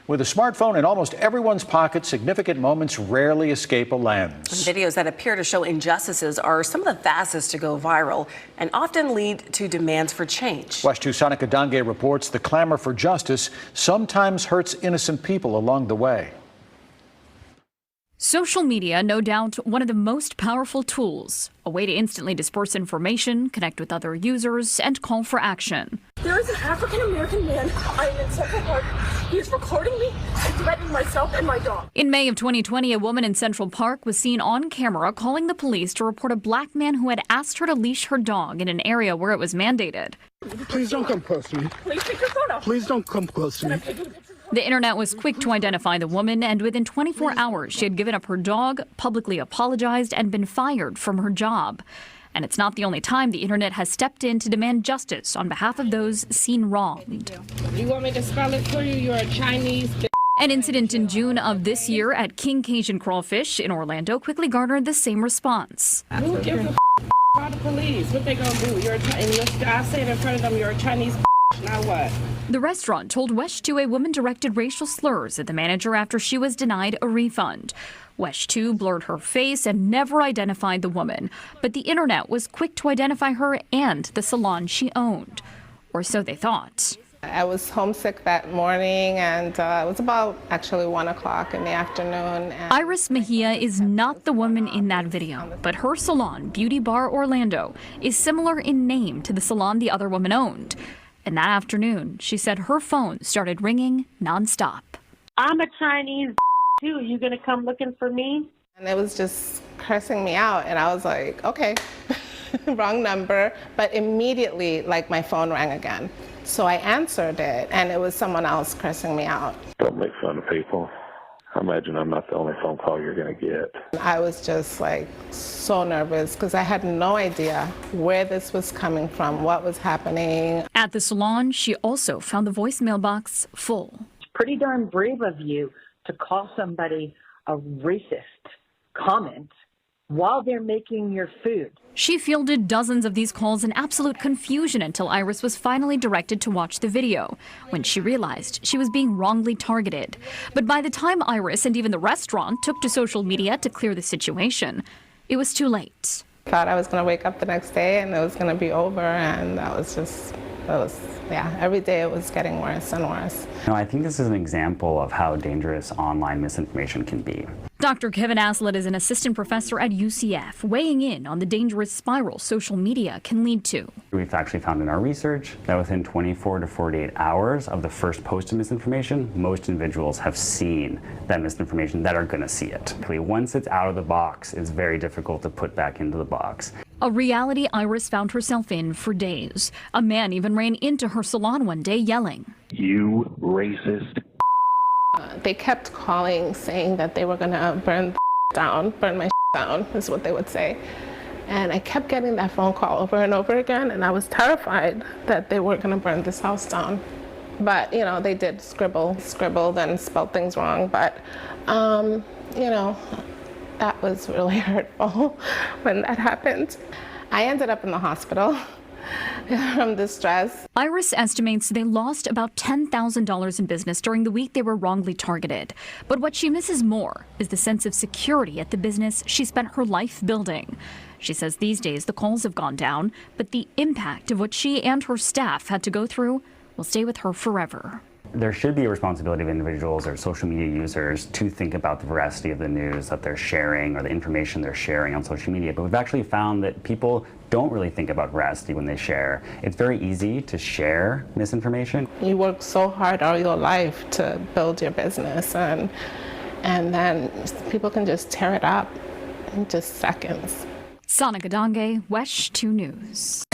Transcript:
With a smartphone in almost everyone's pocket, significant moments rarely escape a lens. Videos that appear to show injustices are some of the fastest to go viral and often lead to demands for change. WESH 2 Sonika Dange reports the clamor for justice sometimes hurts innocent people along the way. Social media, no doubt one of the most powerful tools, a way to instantly disperse information, connect with other users, and call for action. There is an African-American man. I am in Central Park. He is recording me and threatening myself and my dog. In May of 2020, a woman in Central Park was seen on camera calling the police to report a black man who had asked her to leash her dog in an area where it was mandated. Please don't come close to me. Please take your phone off. Please don't come close to me. The internet was quick to identify the woman, and within 24 hours, she had given up her dog, publicly apologized, and been fired from her job. And it's not the only time the internet has stepped in to demand justice on behalf of those seen wronged. You want me to spell it for you? You're a Chinese. An incident in June of this year at King Cajun Crawfish in Orlando quickly garnered the same response. Who gives a about the police? What they gonna do? I say it in front of them, you're a Chinese. Now what? The restaurant told WESH 2 a woman directed racial slurs at the manager after she was denied a refund. WESH 2 blurred her face and never identified the woman, but the internet was quick to identify her and the salon she owned. Or so they thought. I was homesick that morning, and it was about actually 1 o'clock in the afternoon. Iris Mejia is not the woman in that video, but her salon, Beauty Bar Orlando, is similar in name to the salon the other woman owned. And that afternoon, she said her phone started ringing nonstop. I'm a Chinese too. You gonna come looking for me? And it was just cursing me out, and I was like, okay, wrong number. But immediately, like, my phone rang again. So I answered it, and it was someone else cursing me out. Don't make fun of people. I imagine I'm not the only phone call you're going to get. I was just like so nervous because I had no idea where this was coming from, what was happening. At the salon, she also found the voicemail box full. It's pretty darn brave of you to call somebody a racist comment while they're making your food. She fielded dozens of these calls in absolute confusion until Iris was finally directed to watch the video, when she realized she was being wrongly targeted. But by the time Iris and even the restaurant took to social media to clear the situation, it was too late. I thought I was going to wake up the next day and it was going to be over, and every day it was getting worse and worse. I think this is an example of how dangerous online misinformation can be. Dr. Kevin Aslett is an assistant professor at UCF, weighing in on the dangerous spiral social media can lead to. We've actually found in our research that within 24 to 48 hours of the first post of misinformation, most individuals have seen that misinformation that are going to see it. Once it's out of the box, it's very difficult to put back into the box. A reality Iris found herself in for days. A man even ran into her salon one day yelling, "You racist." They kept calling saying that they were going to burn my down, is what they would say. And I kept getting that phone call over and over again, and I was terrified that they were going to burn this house down. But, they did scribbled and spelled things wrong. But, that was really hurtful when that happened. I ended up in the hospital from the stress. Iris estimates they lost about $10,000 in business during the week they were wrongly targeted. But what she misses more is the sense of security at the business she spent her life building. She says these days the calls have gone down, but the impact of what she and her staff had to go through will stay with her forever. There should be a responsibility of individuals or social media users to think about the veracity of the news that they're sharing or the information they're sharing on social media. But we've actually found that people don't really think about veracity when they share. It's very easy to share misinformation. You work so hard all your life to build your business, and then people can just tear it up in just seconds. Sonika Dange, WESH 2 News.